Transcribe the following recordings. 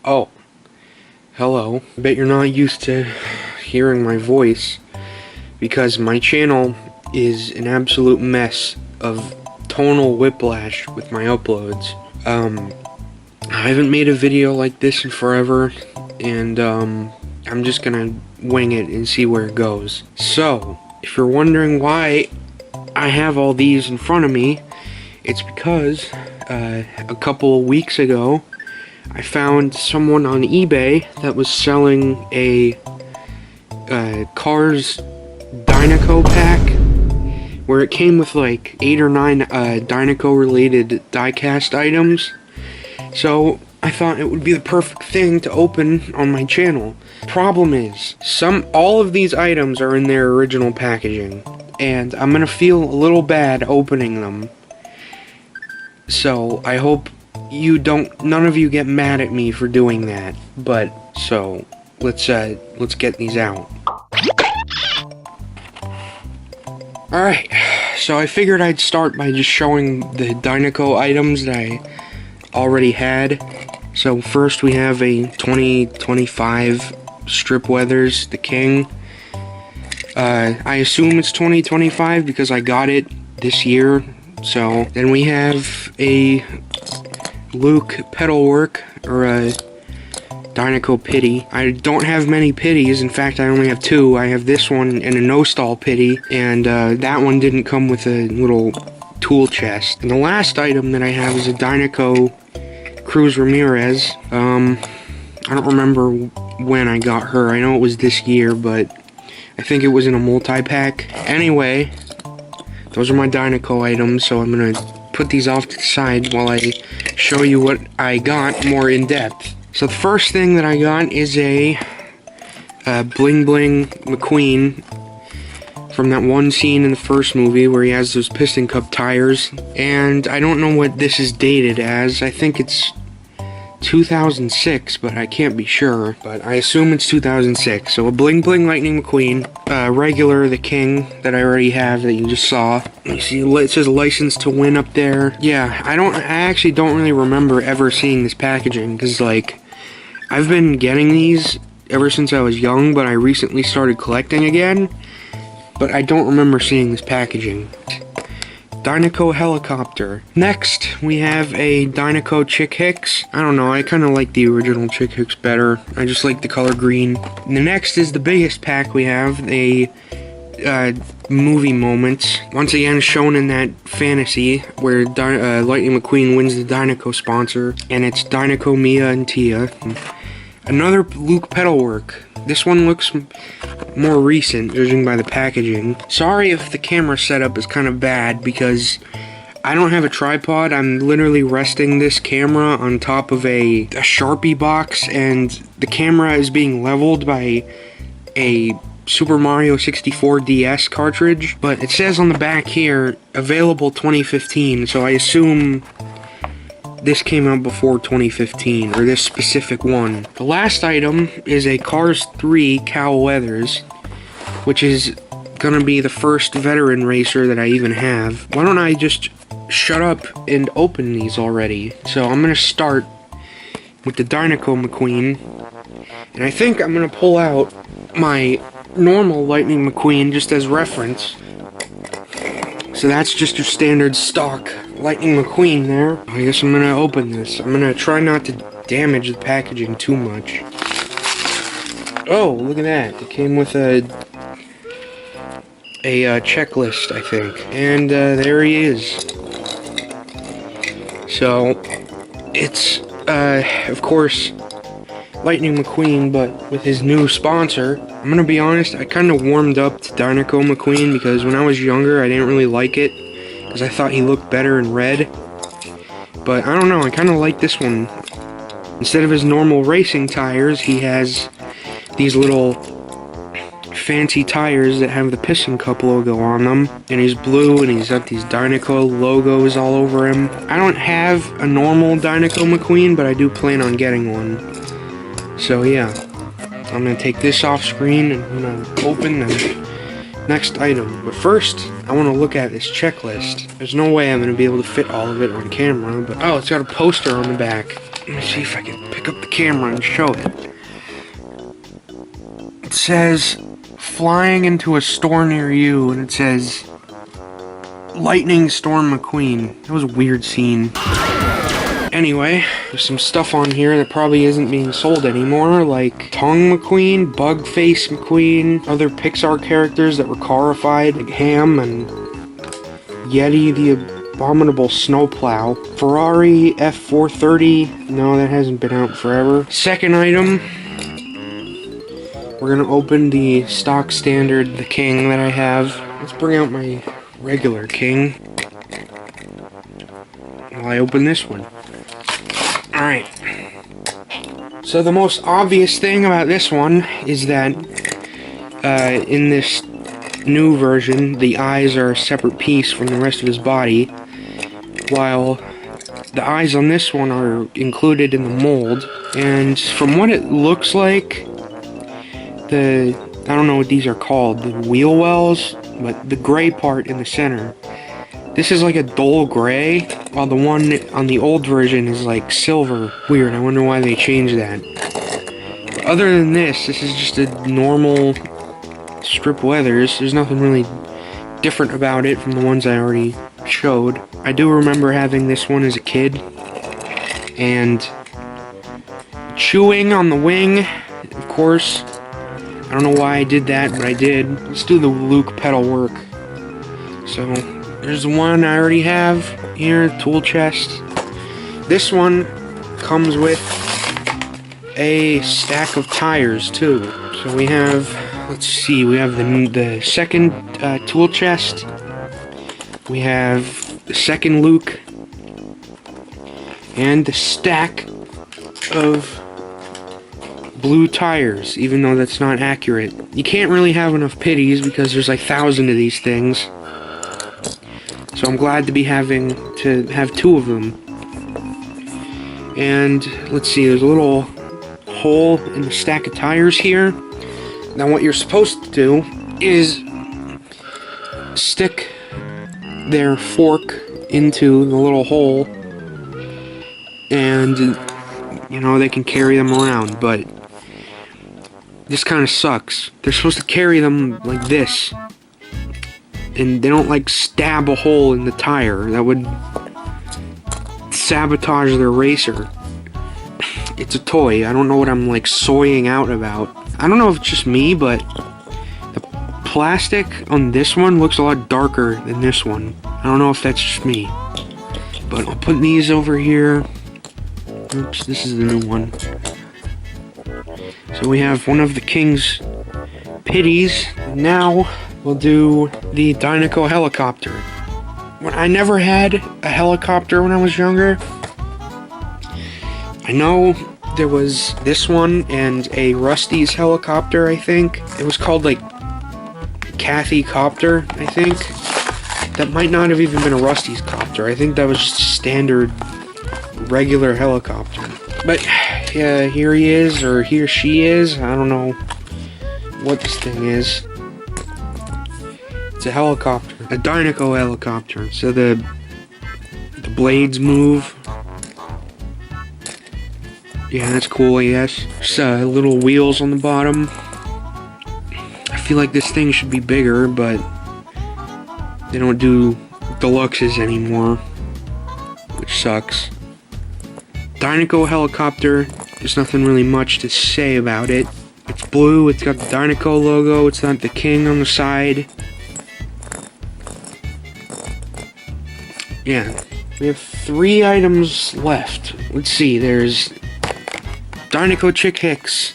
Oh, hello. I bet you're not used to hearing my voice because my channel is an absolute mess of tonal whiplash with my uploads. I haven't made a video like this in forever, and I'm just gonna wing it and see where it goes. So, if you're wondering why I have all these in front of me, it's because a couple weeks ago I found someone on eBay that was selling a Cars Dinoco pack where it came with like 8 or 9 Dinoco related diecast items. So I thought it would be the perfect thing to open on my channel. Problem is, all of these items are in their original packaging, and I'm gonna feel a little bad opening them. So I hope none of you get mad at me for doing that. But so let's get these out. Alright, so I figured I'd start by just showing the Dinoco items that I already had. So first we have a 2025 Strip Weathers, the King. I assume it's 2025 because I got it this year. So then we have a Luke Pedalwork, or a Dinoco Pity. I don't have many Pities. In fact, I only have 2. I have this one and a no-stall Pity, and that one didn't come with a little tool chest. And the last item that I have is a Dinoco Cruz Ramirez. I don't remember when I got her. I know it was this year, but I think it was in a multi-pack. Anyway, those are my Dinoco items, so I'm gonna put these off to the side while I show you what I got more in depth. So the first thing that I got is a Bling Bling McQueen from that one scene in the first movie where he has those piston cup tires. And I don't know what this is dated as. I think it's 2006, but I can't be sure. But I assume it's 2006. So a Bling Bling Lightning McQueen, regular the King that I already have that you just saw. You see, it says license to win up there. Yeah, I actually don't really remember ever seeing this packaging because like I've been getting these ever since I was young, but I recently started collecting again. But I don't remember seeing this packaging. Dinoco Helicopter. Next, we have a Dinoco Chick Hicks. I don't know, I kind of like the original Chick Hicks better. I just like the color green. And the next is the biggest pack we have, a movie moments. Once again, shown in that fantasy where Lightning McQueen wins the Dinoco sponsor. And it's Dinoco Mia and Tia. Another Luke Pedalwork. This one looks more recent, judging by the packaging. Sorry if the camera setup is kind of bad, because I don't have a tripod. I'm literally resting this camera on top of a Sharpie box, and the camera is being leveled by a Super Mario 64 DS cartridge. But it says on the back here, available 2015, so I assume this came out before 2015, or this specific one. The last item is a Cars 3 Cal Weathers, which is gonna be the first veteran racer that I even have. Why don't I just shut up and open these already? So I'm gonna start with the Dinoco McQueen, and I think I'm gonna pull out my normal Lightning McQueen just as reference. So that's just your standard stock Lightning McQueen there. I guess I'm gonna open this. I'm gonna try not to damage the packaging too much. Oh, look at that. It came with a checklist, I think. And there he is. So, it's, of course, Lightning McQueen, but with his new sponsor. I'm gonna be honest, I kind of warmed up to Dinoco McQueen because when I was younger, I didn't really like it because I thought he looked better in red. But I don't know, I kind of like this one. Instead of his normal racing tires, he has these little fancy tires that have the piston cup logo on them. And he's blue, and he's got these Dinoco logos all over him. I don't have a normal Dinoco McQueen, but I do plan on getting one. So yeah, I'm going to take this off screen and I'm going to open the next item. But first, I want to look at this checklist. There's no way I'm going to be able to fit all of it on camera, but oh, it's got a poster on the back. Let me see if I can pick up the camera and show it. It says, flying into a store near you, and it says, Lightning Storm McQueen. That was a weird scene. Anyway, there's some stuff on here that probably isn't being sold anymore, like Tongue McQueen, Bugface McQueen, other Pixar characters that were carified, like Ham and Yeti the Abominable Snowplow, Ferrari F430, no, that hasn't been out forever. Second item, we're gonna open the stock standard, the King that I have. Let's bring out my regular King while I open this one. Alright, so the most obvious thing about this one is that in this new version, the eyes are a separate piece from the rest of his body, while the eyes on this one are included in the mold. And from what it looks like, I don't know what these are called, the wheel wells, but the gray part in the center, this is like a dull gray, while the one on the old version is like silver. Weird, I wonder why they changed that. But other than this is just a normal strip weathers. There's nothing really different about it from the ones I already showed. I do remember having this one as a kid, and chewing on the wing, of course. I don't know why I did that, but I did. Let's do the Luke pedal work. So, there's the one I already have here, tool chest. This one comes with a stack of tires, too. So we have, let's see, we have the second tool chest. We have the second Luke. And the stack of blue tires, even though that's not accurate. You can't really have enough pities because there's like 1,000 of these things. So I'm glad to be having to have 2 of them. And let's see, there's a little hole in the stack of tires here. Now what you're supposed to do is stick their fork into the little hole, and you know, they can carry them around, but this kind of sucks. They're supposed to carry them like this, and they don't like stab a hole in the tire. That would sabotage their racer. It's a toy. I don't know what I'm like soying out about. I don't know if it's just me, but the plastic on this one looks a lot darker than this one. I don't know if that's just me, but I'll put these over here. Oops, this is the new one. So we have one of the King's pities. Now we'll do the Dinoco helicopter. I never had a helicopter when I was younger. I know there was this one and a Rusty's helicopter, I think. It was called like Kathy Copter, I think. That might not have even been a Rusty's copter. I think that was just a standard regular helicopter. But yeah, here he is, or he or she is. I don't know what this thing is. It's a helicopter, a Dinoco helicopter. So the blades move. Yeah, that's cool, I guess. Just little wheels on the bottom. I feel like this thing should be bigger, but they don't do deluxes anymore, which sucks. Dinoco helicopter, there's nothing really much to say about it. It's blue, it's got the Dinoco logo, it's got the King on the side. Yeah, we have 3 items left. Let's see, there's Dinoco Chick Hicks.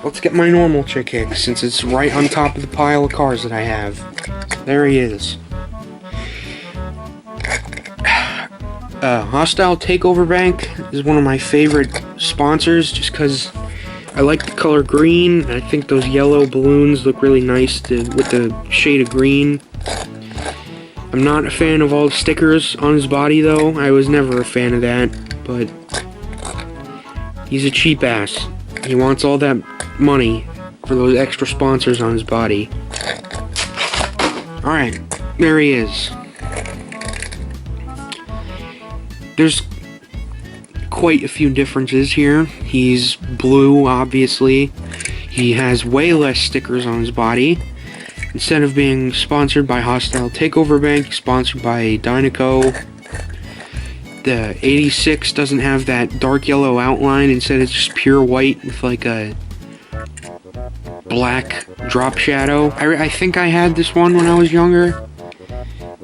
Let's get my normal Chick Hicks, since it's right on top of the pile of cars that I have. There he is. Hostile Takeover Bank is one of my favorite sponsors, just because I like the color green, and I think those yellow balloons look really nice with the shade of green. I'm not a fan of all the stickers on his body, though. I was never a fan of that, but he's a cheap ass. He wants all that money for those extra sponsors on his body. Alright, there he is. There's quite a few differences here. He's blue, obviously. He has way less stickers on his body. Instead of being sponsored by Hostile Takeover Bank, he's sponsored by Dinoco. The 86 doesn't have that dark yellow outline. Instead, it's just pure white with like a black drop shadow. I think I had this one when I was younger,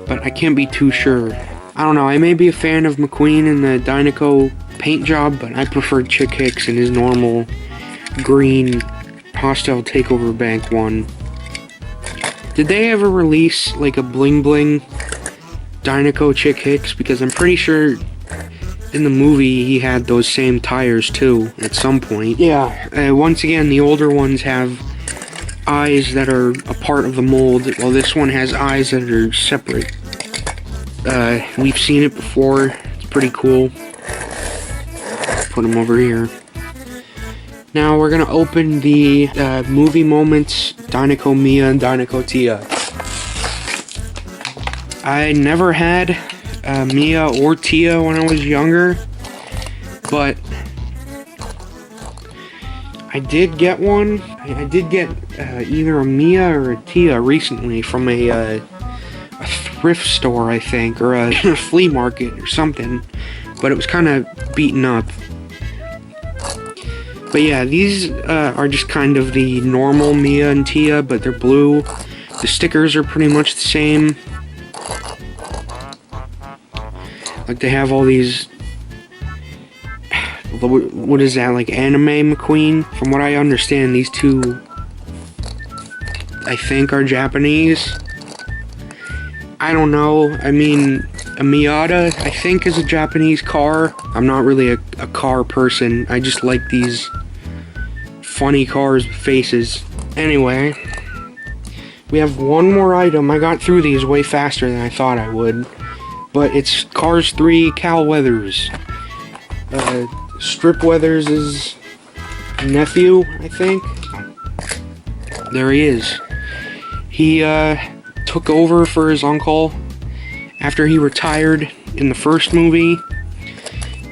but I can't be too sure. I don't know, I may be a fan of McQueen and the Dinoco paint job, but I prefer Chick Hicks and his normal green Hostile Takeover Bank one. Did they ever release like a bling bling Dinoco Chick Hicks? Because I'm pretty sure in the movie he had those same tires too at some point. Yeah, once again, the older ones have eyes that are a part of the mold, while this one has eyes that are separate. We've seen it before. It's pretty cool. Put them over here. Now we're gonna open the movie moments Dinoco Mia and Dinoco Tia. I never had Mia or Tia when I was younger, but I did get one. I did get either a Mia or a Tia recently from a thrift store, I think, or a flea market or something, but it was kind of beaten up. But yeah, these are just kind of the normal Mia and Tia, but they're blue. The stickers are pretty much the same. Like, they have all these, what is that, like anime McQueen? From what I understand, these two, I think, are Japanese. I don't know. I mean, a Miata, I think, is a Japanese car. I'm not really a car person. I just like these funny cars with faces. Anyway, we have one more item. I got through these way faster than I thought I would. But it's Cars 3 Cal Weathers. Strip Weathers' nephew, I think. There he is. He took over for his uncle after he retired in the first movie.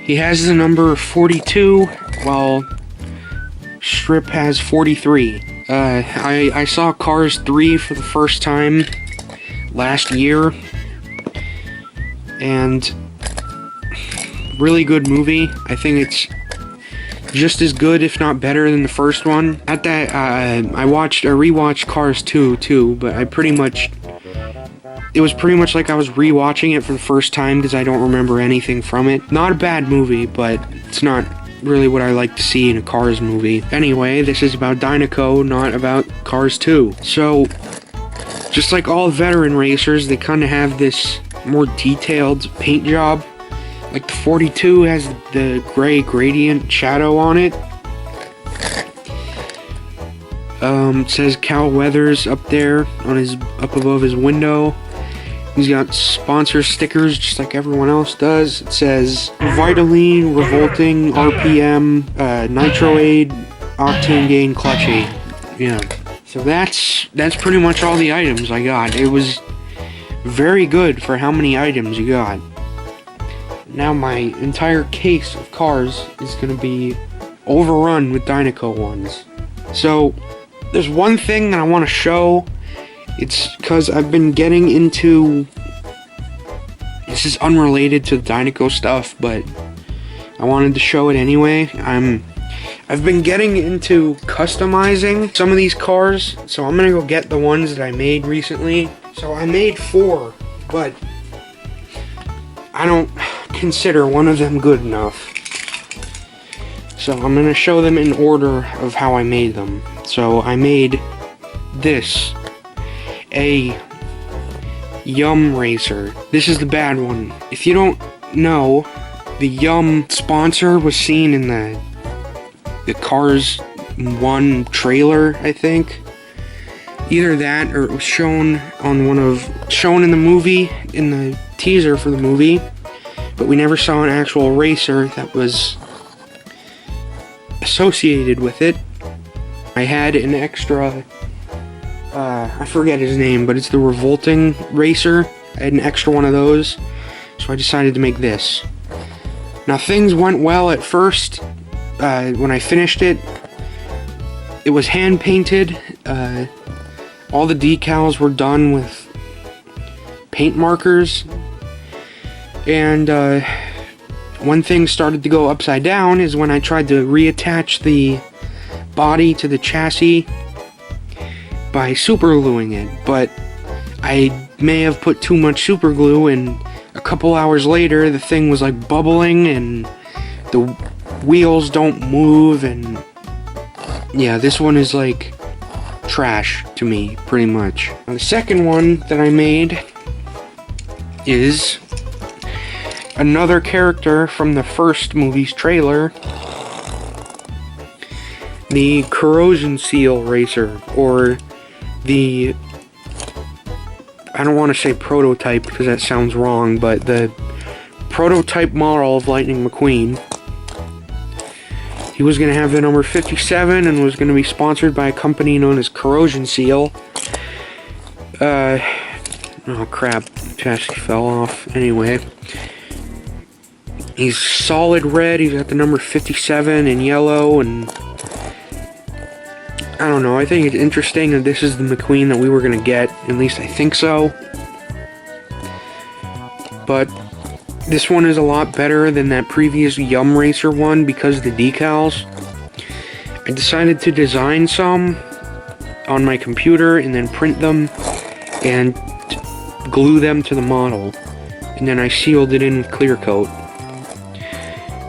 He has the number 42, while Strip has 43. I saw Cars 3 for the first time last year, and really good movie. I think it's just as good, if not better, than the first one. At that, I rewatched Cars 2 too, but it was pretty much like I was rewatching it for the first time because I don't remember anything from it. Not a bad movie, but it's not really what I like to see in a Cars movie. Anyway, this is about Dinoco, not about Cars 2. So, just like all veteran racers, they kind of have this more detailed paint job. Like the 42 has the gray gradient shadow on it. It says Cal Weathers up there up above his window. He's got sponsor stickers just like everyone else does. It says Vitaline, Revolting, RPM, Nitroaid, Octane Gain, Clutch Aid. Yeah. So that's pretty much all the items I got. It was very good for how many items you got. Now my entire case of cars is going to be overrun with Dinoco ones. So, there's one thing that I want to show. It's because I've been getting into... This is unrelated to the Dinoco stuff, but I wanted to show it anyway. I've been getting into customizing some of these cars, so I'm going to go get the ones that I made recently. So I made 4, but I don't consider one of them good enough. So I'm going to show them in order of how I made them. So I made this, a Yum Racer. This is the bad one. If you don't know, the Yum sponsor was seen in the Cars 1 trailer, I think. Either that, or it was shown in the movie, in the teaser for the movie, but we never saw an actual racer that was associated with it. I had an extra, I forget his name, but it's the Revolting Racer. I had an extra one of those, so I decided to make this. Now, things went well at first. When I finished it, it was hand painted. All the decals were done with paint markers. And when things started to go upside down is when I tried to reattach the body to the chassis by super gluing it. But I may have put too much super glue, and a couple hours later the thing was like bubbling and the wheels don't move, and yeah, this one is like trash to me, pretty much. Now, the second one that I made is another character from the first movie's trailer, the corrosion seal racer, or the, I don't want to say prototype because that sounds wrong, but the prototype model of Lightning McQueen. He was going to have the number 57 and was going to be sponsored by a company known as Corrosion Seal. Oh crap, chassis fell off. Anyway, he's solid red, he's got the number 57 in yellow, and I don't know, I think it's interesting that this is the McQueen that we were going to get, at least I think so. But this one is a lot better than that previous Yum Racer one because of the decals. I decided to design some on my computer and then print them and glue them to the model. And then I sealed it in with clear coat.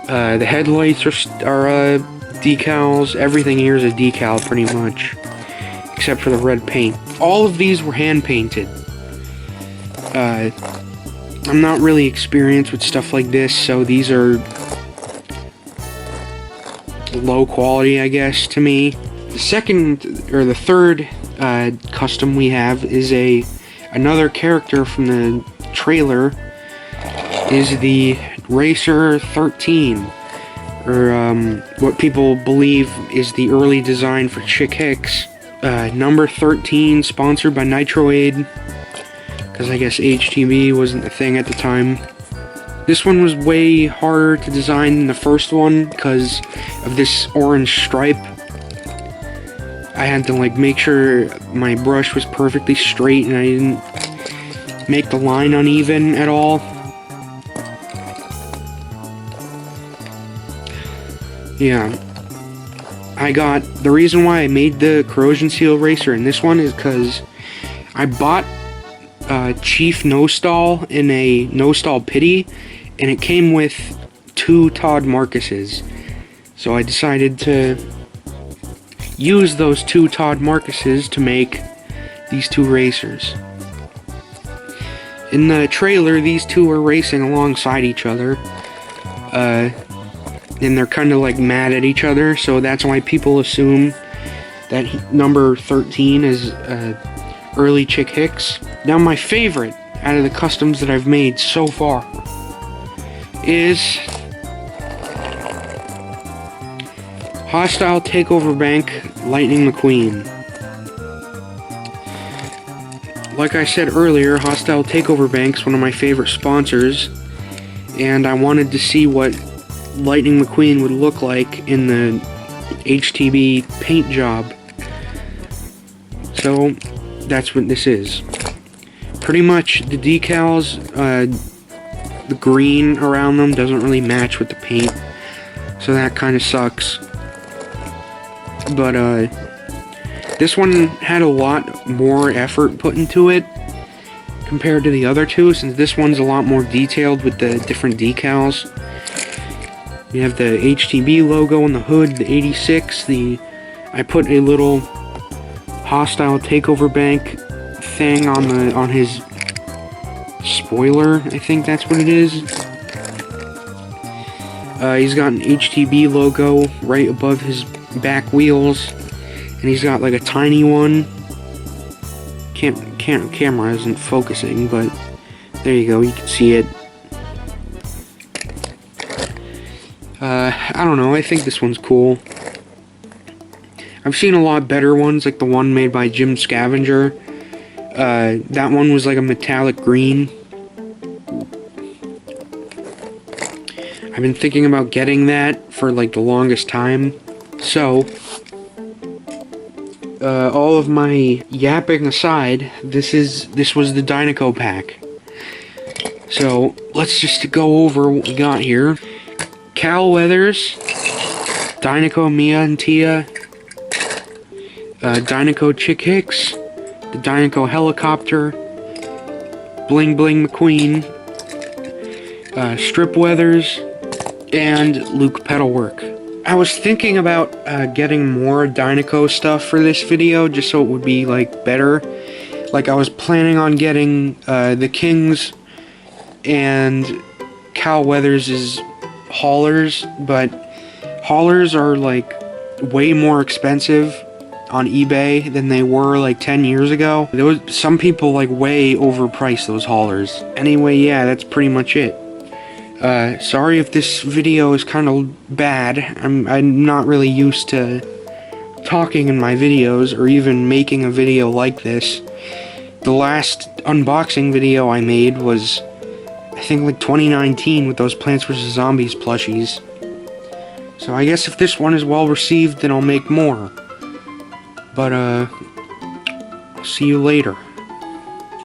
The headlights are decals. Everything here is a decal pretty much, except for the red paint. All of these were hand painted. I'm not really experienced with stuff like this, so these are low quality, I guess, to me. The second, or the third custom we have is another character from the trailer, is the Racer 13, or what people believe is the early design for Chick Hicks. Number 13, sponsored by Nitroaid, because I guess HTB wasn't a thing at the time. This one was way harder to design than the first one because of this orange stripe. I had to like make sure my brush was perfectly straight and I didn't make the line uneven at all. Yeah, the reason why I made the corrosion seal racer in this one is because I bought Chief No-Stall in a No-Stall Pity, and it came with 2 Todd Marcuses. So I decided to use those 2 Todd Marcuses to make these 2 racers. In the trailer, these 2 are racing alongside each other, and they're kind of like mad at each other, so that's why people assume that number 13 is early Chick Hicks. Now, my favorite out of the customs that I've made so far is Hostile Takeover Bank Lightning McQueen. Like I said earlier, Hostile Takeover Bank's one of my favorite sponsors, and I wanted to see what Lightning McQueen would look like in the HTB paint job. So that's what this is. Pretty much the decals, the green around them doesn't really match with the paint, so that kind of sucks. But this one had a lot more effort put into it compared to the other 2, since this one's a lot more detailed with the different decals. We have the HTB logo on the hood, the 86, I put a little Hostile Takeover Bank thing on his spoiler, I think that's what it is. He's got an HTB logo right above his back wheels, and he's got like a tiny one. Camera isn't focusing, but there you go, you can see it. I don't know, I think this one's cool. I've seen a lot better ones, like the one made by Jim Scavenger. That one was like a metallic green. I've been thinking about getting that for like the longest time. So, all of my yapping aside, this was the Dinoco pack. So, let's just go over what we got here. Cal Weathers, Dinoco Mia and Tia, Dinoco Chick Hicks, the Dinoco Helicopter, Bling Bling McQueen, Strip Weathers, and Luke Pedalwork. I was thinking about getting more Dinoco stuff for this video, just so it would be, like, better. Like, I was planning on getting the King's and Cal Weathers' haulers, but haulers are, like, way more expensive on eBay than they were, like, 10 years ago. Some people, like, way overprice those haulers. Anyway, yeah, that's pretty much it. Sorry if this video is kind of bad. I'm not really used to talking in my videos, or even making a video like this. The last unboxing video I made was, I think, like 2019 with those Plants vs. Zombies plushies. So I guess if this one is well received, then I'll make more. But, I'll see you later.